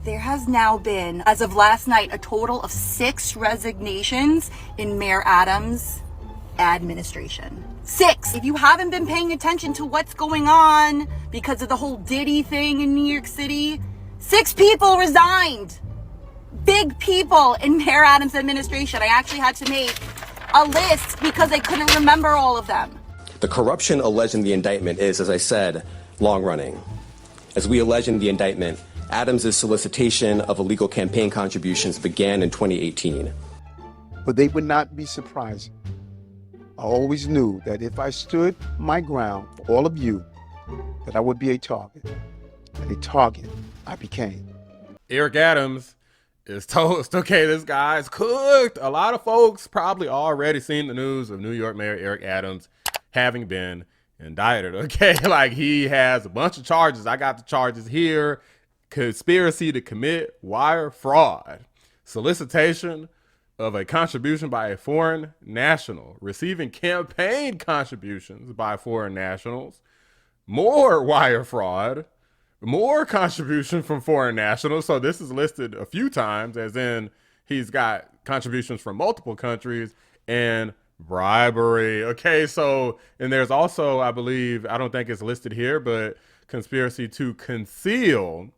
There has now been, as of last night, a total of 6 resignations in Mayor Adams' administration. 6! If you haven't been paying attention to what's going on because of the whole Diddy thing in New York City, 6 people resigned. Big people in Mayor Adams' administration. I actually had to make a list because I couldn't remember all of them. The corruption alleged in the indictment is, as I said, long-running. As we allege in the indictment, Adams' solicitation of illegal campaign contributions began in 2018. But they would not be surprising. I always knew that if I stood my ground for all of you, that I would be a target. And a target I became. Eric Adams is toast. Okay, this guy's cooked. A lot of folks probably already seen the news of New York Mayor Eric Adams having been indicted. Okay, like he has a bunch of charges. I got the charges here. Conspiracy to commit wire fraud, solicitation of a contribution by a foreign national, receiving campaign contributions by foreign nationals, more wire fraud, more contribution from foreign nationals. So this is listed a few times, as in he's got contributions from multiple countries, and bribery. Okay, so, and there's also, I believe, I don't think it's listed here, but conspiracy to conceal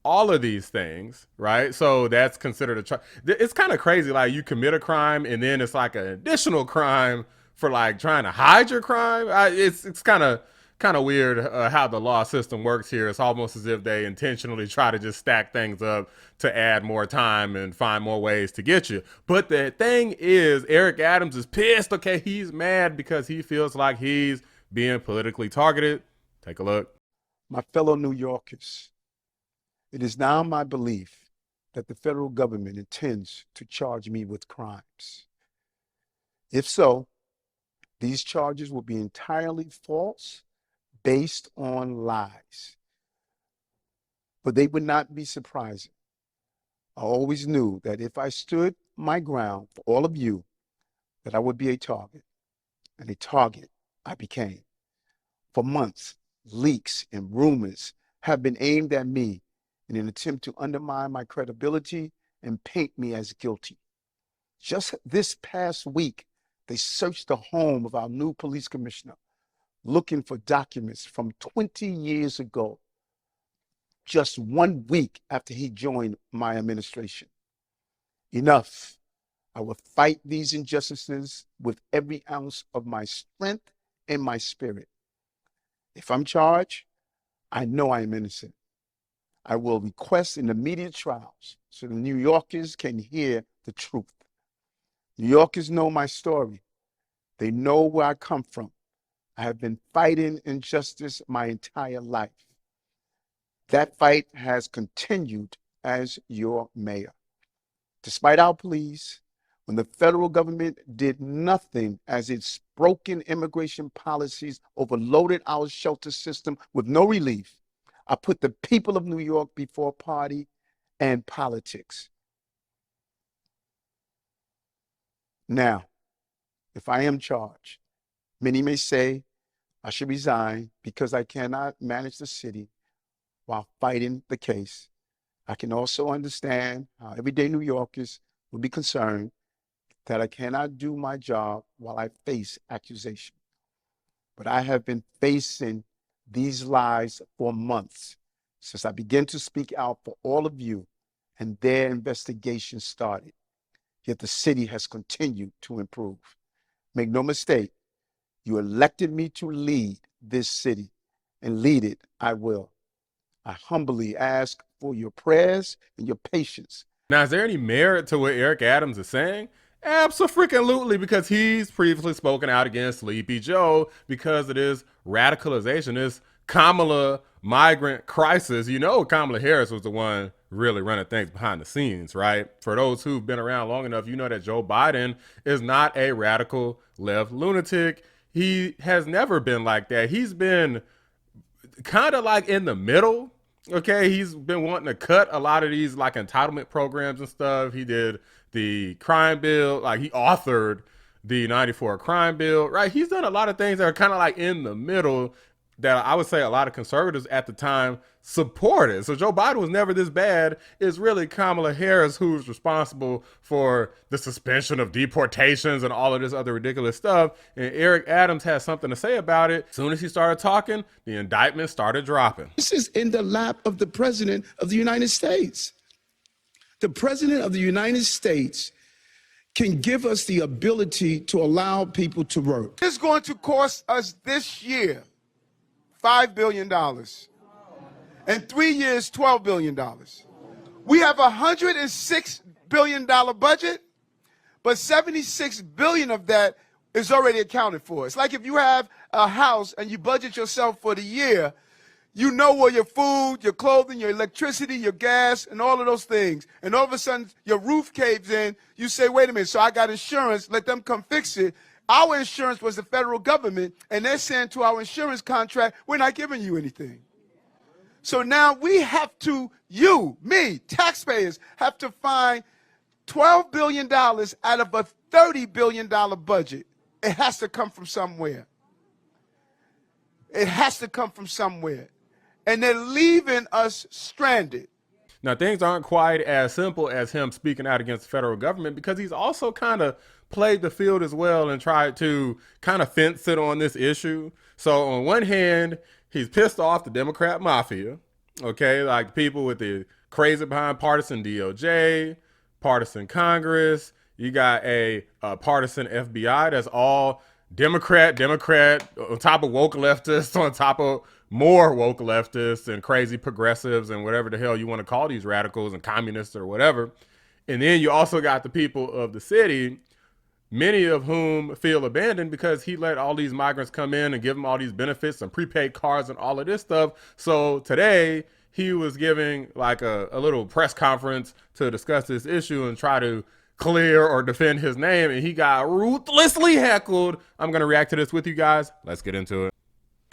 all of these things, right? So that's considered a charge. It's kind of crazy. Like you commit a crime and then it's like an additional crime for like trying to hide your crime. It's kind of weird how the law system works here. It's almost as if they intentionally try to just stack things up to add more time and find more ways to get you. But the thing is, Eric Adams is pissed. Okay, he's mad because he feels like he's being politically targeted. Take a look. My fellow New Yorkers, it is now my belief that the federal government intends to charge me with crimes. If so, these charges will be entirely false, based on lies. But they would not be surprising. I always knew that if I stood my ground for all of you, that I would be a target, and a target I became. For months, leaks and rumors have been aimed at me in an attempt to undermine my credibility and paint me as guilty. Just this past week, they searched the home of our new police commissioner, looking for documents from 20 years ago, just 1 week after he joined my administration. Enough. I will fight these injustices with every ounce of my strength and my spirit. If I'm charged, I know I am innocent. I will request an immediate trials so the New Yorkers can hear the truth. New Yorkers know my story. They know where I come from. I have been fighting injustice my entire life. That fight has continued as your mayor. Despite our pleas, when the federal government did nothing as its broken immigration policies overloaded our shelter system with no relief, I put the people of New York before party and politics. Now, if I am charged, many may say I should resign because I cannot manage the city while fighting the case. I can also understand how everyday New Yorkers will be concerned that I cannot do my job while I face accusation. But I have been facing these lies for months since I began to speak out for all of you and their investigation started. Yet the city has continued to improve. Make no mistake, you elected me to lead this city, and lead it I will. I humbly ask for your prayers and your patience. Now, is there any merit to what Eric Adams is saying? Absolutely, because he's previously spoken out against Sleepy Joe because it is radicalization, this Kamala migrant crisis. You know, Kamala Harris was the one really running things behind the scenes, right? For those who've been around long enough, you know that Joe Biden is not a radical left lunatic. He has never been like that. He's been kind of like in the middle. Okay, he's been wanting to cut a lot of these like entitlement programs and stuff. He did the crime bill, like he authored the 94 crime bill, right? He's done a lot of things that are kind of like in the middle. that I would say a lot of conservatives at the time supported. So Joe Biden was never this bad. It's really Kamala Harris who's responsible for the suspension of deportations and all of this other ridiculous stuff. And Eric Adams has something to say about it. As soon as he started talking, the indictment started dropping. This is in the lap of the President of the United States. The President of the United States can give us the ability to allow people to work. It's going to cost us this year $5 billion. In 3 years, $12 billion. We have a $106 billion budget, but $76 billion of that is already accounted for. It's like if you have a house and you budget yourself for the year, you know where your food, your clothing, your electricity, your gas, and all of those things. And all of a sudden, your roof caves in. You say, wait a minute, so I got insurance. Let them come fix it. Our insurance was the federal government, and they're saying to our insurance contract, we're not giving you anything. So now we have to, you, me, taxpayers, have to find $12 billion out of a $30 billion budget. It has to come from somewhere. It has to come from somewhere. And they're leaving us stranded. Now, things aren't quite as simple as him speaking out against the federal government, because he's also kind of played the field as well and tried to kind of fence it on this issue. So on one hand, he's pissed off the Democrat mafia, okay, like people with the crazy behind partisan DOJ, partisan Congress. You got a partisan FBI that's all Democrat, on top of woke leftists, on top of more woke leftists and crazy progressives and whatever the hell you want to call these radicals and communists or whatever. And then you also got the people of the city, many of whom feel abandoned because he let all these migrants come in and give them all these benefits and prepaid cards and all of this stuff. So today he was giving like a little press conference to discuss this issue and try to clear or defend his name, and he got ruthlessly heckled. I'm going to react to this with you guys. Let's get into it.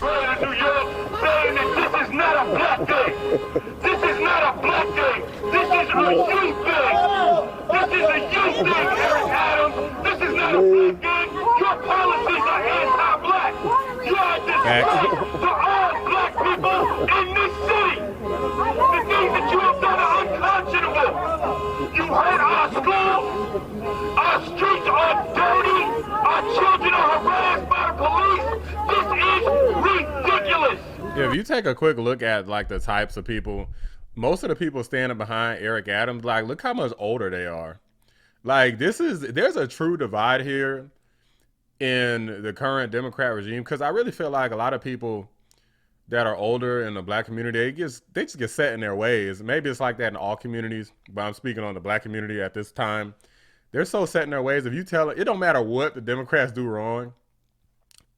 New York saying that this is not a black day. This is not a black day. This is a youth day. This is a youth day, Eric Adams. This is not a black day. Your policies are anti-black. You are a disgrace to all black people in this city. The things that you have done are unconscionable. You hurt our schools. Our streets are dirty. Our children are harassed by the police. This is ridiculous. Yeah, if you take a quick look at like the types of people, most of the people standing behind Eric Adams, like look how much older they are. Like there's a true divide here in the current Democrat regime, because I really feel like a lot of people that are older in the black community, they just get set in their ways. Maybe it's like that in all communities, but I'm speaking on the black community at this time. They're so set in their ways. If you tell it don't matter what the Democrats do wrong,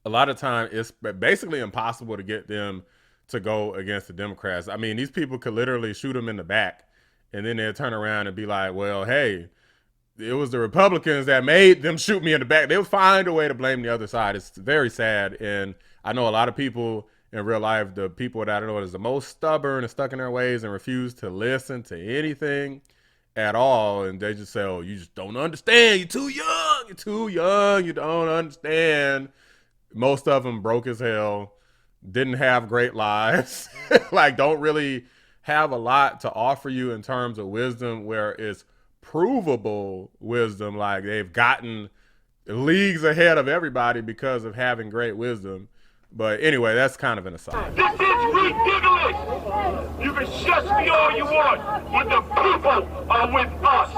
a lot of time it's basically impossible to get them to go against the Democrats. I mean, these people could literally shoot them in the back and then they'll turn around and be like, well, hey, it was the Republicans that made them shoot me in the back. They'll find a way to blame the other side. It's very sad. And I know a lot of people in real life, the people that I know is the most stubborn and stuck in their ways and refuse to listen to anything at all. And they just say, oh, you just don't understand. You're too young. You're too young. You don't understand. Most of them broke as hell, didn't have great lives, like don't really have a lot to offer you in terms of wisdom where it's provable wisdom. Like they've gotten leagues ahead of everybody because of having great wisdom. But anyway, that's kind of an aside. This is ridiculous. You can shush me all you want, but the people are with us.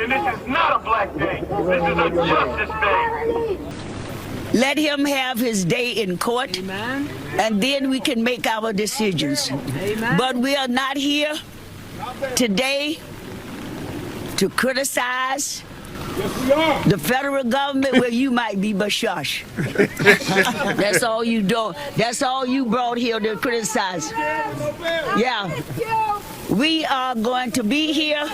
And this is not a black day. This is a justice day. Let him have his day in court, Amen. And then we can make our decisions. Amen. But we are not here today to criticize the federal government where you might be, but shush. That's all you do. That's all you brought here to criticize. Yeah. We are going to be here.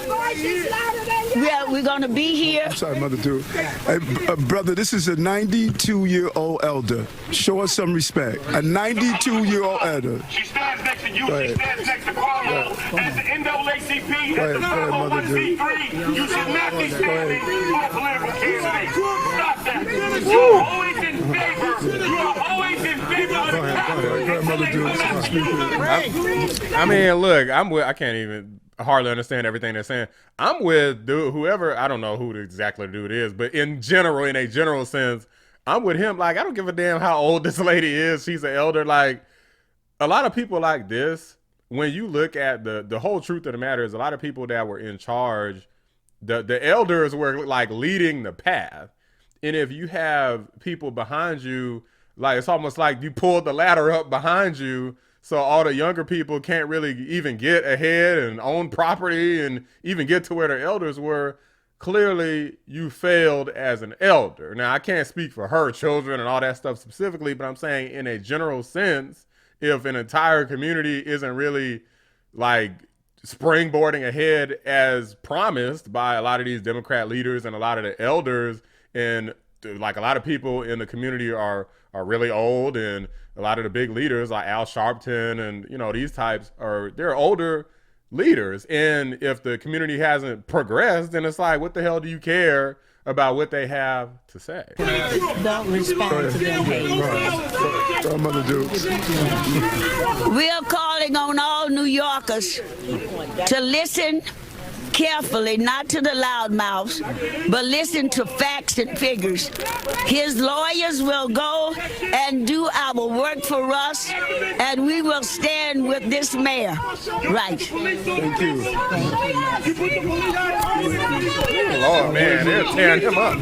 We're going to be here. I'm sorry, Mother Dude. Hey, brother, this is a 92-year-old elder. Show us some respect. A 92-year-old elder. She stands next to you. She stands next to Carlo. As the NAACP, as the Mother Dude. 501c3, you should not be standing for a political candidate. Stop that. You always You are always in favor of the I mean, look, I can't even hardly understand everything they're saying. I'm with whoever, I don't know who exactly the dude is, but in general, in a general sense, I'm with him. Like, I don't give a damn how old this lady is. She's an elder. Like, a lot of people like this, when you look at the whole truth of the matter is a lot of people that were in charge, the elders were like leading the path. And if you have people behind you, like, it's almost like you pulled the ladder up behind you, so all the younger people can't really even get ahead and own property and even get to where their elders were. Clearly, you failed as an elder. Now, I can't speak for her children and all that stuff specifically, but I'm saying in a general sense, if an entire community isn't really like springboarding ahead as promised by a lot of these Democrat leaders and a lot of the elders, and like a lot of people in the community are really old, and a lot of the big leaders like Al Sharpton and, you know, these types they're older leaders. And if the community hasn't progressed, then it's like, what the hell do you care about what they have to say? Don't respond to them. We are calling on all New Yorkers to listen carefully, not to the loudmouths, but listen to facts and figures. His lawyers will go and do our work for us, and we will stand with this mayor. Right. Thank you. Lord, man, they're tearing him up.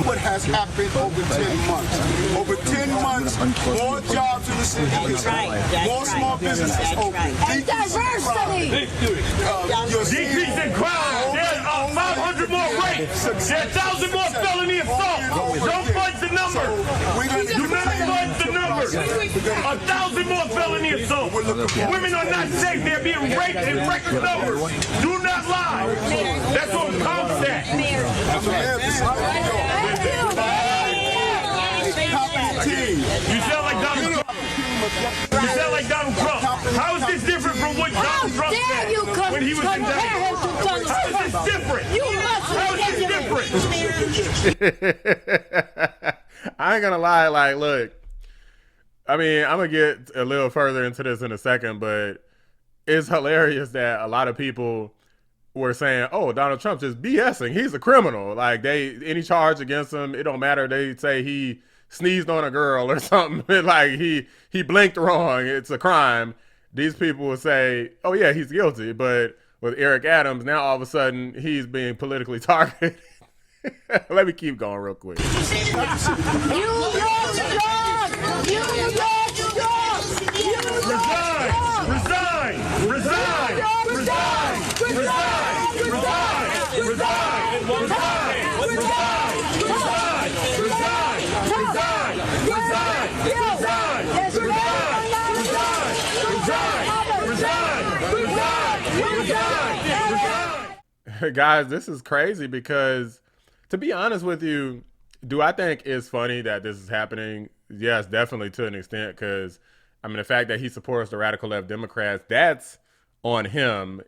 What has happened over 10 months? Over 10 months, more jobs in the city, more small businesses open. diversity. Decrease in crime. There's 500 more rapes. There's 1,000 more felony assaults. Don't fudge the numbers. Do not fudge the numbers. 1,000 more felony assaults. Women are not safe. They're being raped in record numbers. Do not lie. That's what comes at. You sound like Donald Trump. You sound like Donald Trump. How is this different from what Donald Trump said when he was indicted? How is this different? How is this different? I ain't gonna lie, like, look, I mean, I'm gonna get a little further into this in a second, but it's hilarious that a lot of people were saying, oh, Donald Trump's just BSing. He's a criminal. Like, any charge against him, it don't matter. They say he sneezed on a girl or something. Like, he blinked wrong. It's a crime. These people will say, oh, yeah, he's guilty. But with Eric Adams, now all of a sudden, he's being politically targeted. Let me keep going real quick. Guys, this is crazy because, to be honest with you, do I think it's funny that this is happening? Yes, definitely, to an extent, because, I mean, the fact that he supports the radical left Democrats, that's on him.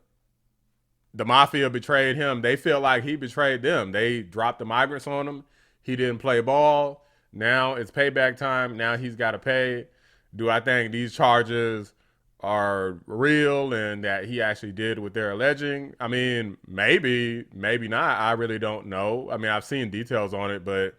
The mafia betrayed him. They feel like he betrayed them. They dropped the migrants on him. He didn't play ball. Now it's payback time. Now he's got to pay. Do I think these charges are real and that he actually did what they're alleging? I mean, maybe not. I really don't know. I mean, I've seen details on it, but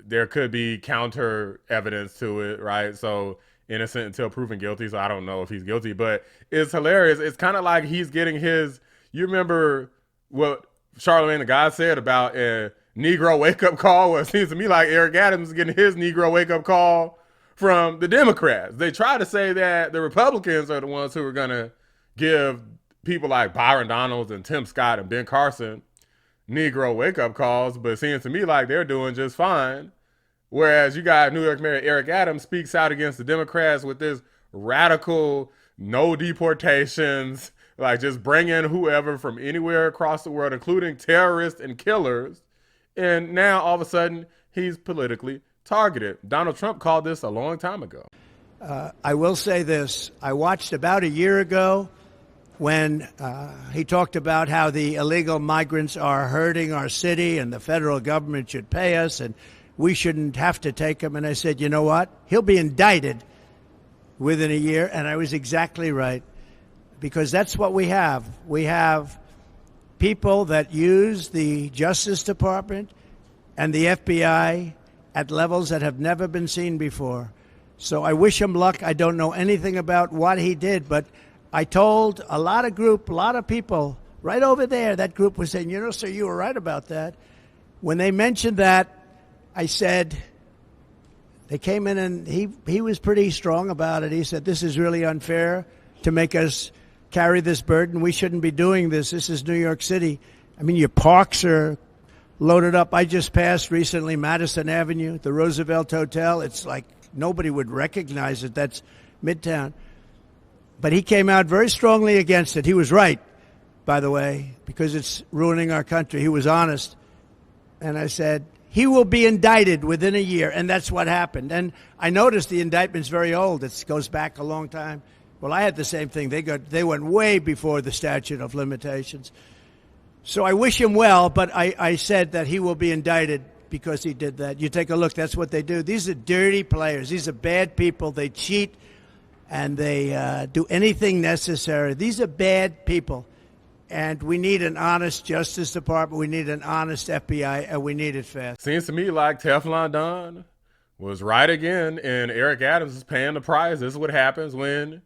there could be counter evidence to it, right? So innocent until proven guilty. So I don't know if he's guilty, but it's hilarious. It's kind of like he's getting his, you remember what Charlamagne the God said about a Negro wake-up call? Well, it seems to me like Eric Adams is getting his Negro wake-up call from the Democrats. They try to say that the Republicans are the ones who are going to give people like Byron Donalds and Tim Scott and Ben Carson Negro wake-up calls, but it seems to me like they're doing just fine. Whereas you got New York Mayor Eric Adams speaks out against the Democrats with this radical no deportations, like just bring in whoever from anywhere across the world, including terrorists and killers. And now all of a sudden he's politically targeted. Donald Trump called this a long time ago. I will say this. I watched about a year ago when he talked about how the illegal migrants are hurting our city and the federal government should pay us and we shouldn't have to take them. And I said, you know what? He'll be indicted within a year. And I was exactly right, because that's what we have. We have people that use the Justice Department and the FBI at levels that have never been seen before. So I wish him luck. I don't know anything about what he did, but I told a lot of people right over there, that group was saying, you know, sir, you were right about that. When they mentioned that, I said, they came in and he was pretty strong about it. He said, this is really unfair to make us carry this burden. We shouldn't be doing this. This is New York City. I mean, your parks are loaded up. I just passed recently Madison Avenue, the Roosevelt Hotel. It's like nobody would recognize it. That's Midtown. But he came out very strongly against it. He was right, by the way, because it's ruining our country. He was honest. And I said, he will be indicted within a year. And that's what happened. And I noticed the indictment's very old. It goes back a long time. Well, I had the same thing. They went way before the statute of limitations. So I wish him well, but I said that he will be indicted because he did that. You take a look. That's what they do. These are dirty players. These are bad people. They cheat. And they do anything necessary. These are bad people. And we need an honest Justice Department. We need an honest FBI, and we need it fast. Seems to me like Teflon Don was right again, and Eric Adams is paying the price. This is what happens when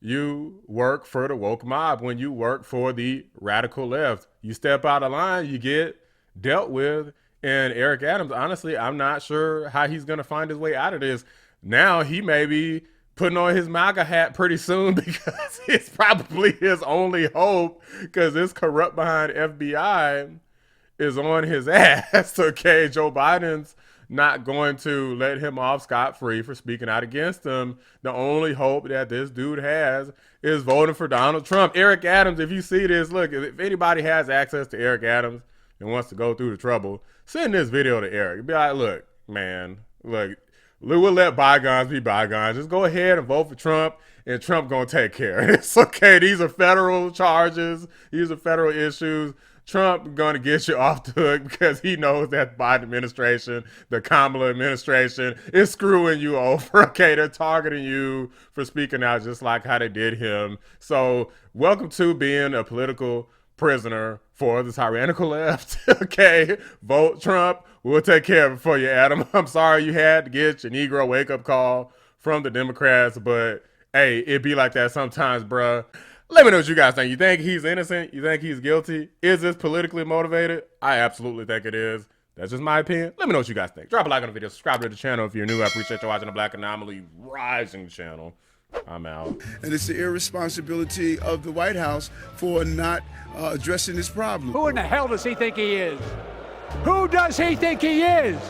you work for the woke mob, when you work for the radical left. You step out of line, you get dealt with. And Eric Adams, honestly, I'm not sure how he's going to find his way out of this. Now he may be putting on his MAGA hat pretty soon, because it's probably his only hope, because this corrupt behind FBI is on his ass. Okay, Joe Biden's not going to let him off scot-free for speaking out against him. The only hope that this dude has is voting for Donald Trump. Eric Adams, if you see this, look, if anybody has access to Eric Adams and wants to go through the trouble, send this video to Eric. Be like, look, man, look, we'll let bygones be bygones. Just go ahead and vote for Trump, and Trump gonna take care. It's okay. These are federal charges. These are federal issues. Trump gonna get you off the hook, because he knows that Biden administration, the Kamala administration, is screwing you over. Okay, they're targeting you for speaking out just like how they did him. So welcome to being a political prisoner for the tyrannical left. Okay, vote Trump. We'll take care of it for you, Adam. I'm sorry you had to get your Negro wake-up call from the Democrats, but hey, it be like that sometimes, bruh. Let me know what you guys think. You think he's innocent? You think he's guilty? Is this politically motivated? I absolutely think it is. That's just my opinion. Let me know what you guys think. Drop a like on the video. Subscribe to the channel if you're new. I appreciate you watching the Black Anomaly Rising channel. I'm out. And it's the irresponsibility of the White House for not addressing this problem. Who in the hell does he think he is? Who does he think he is?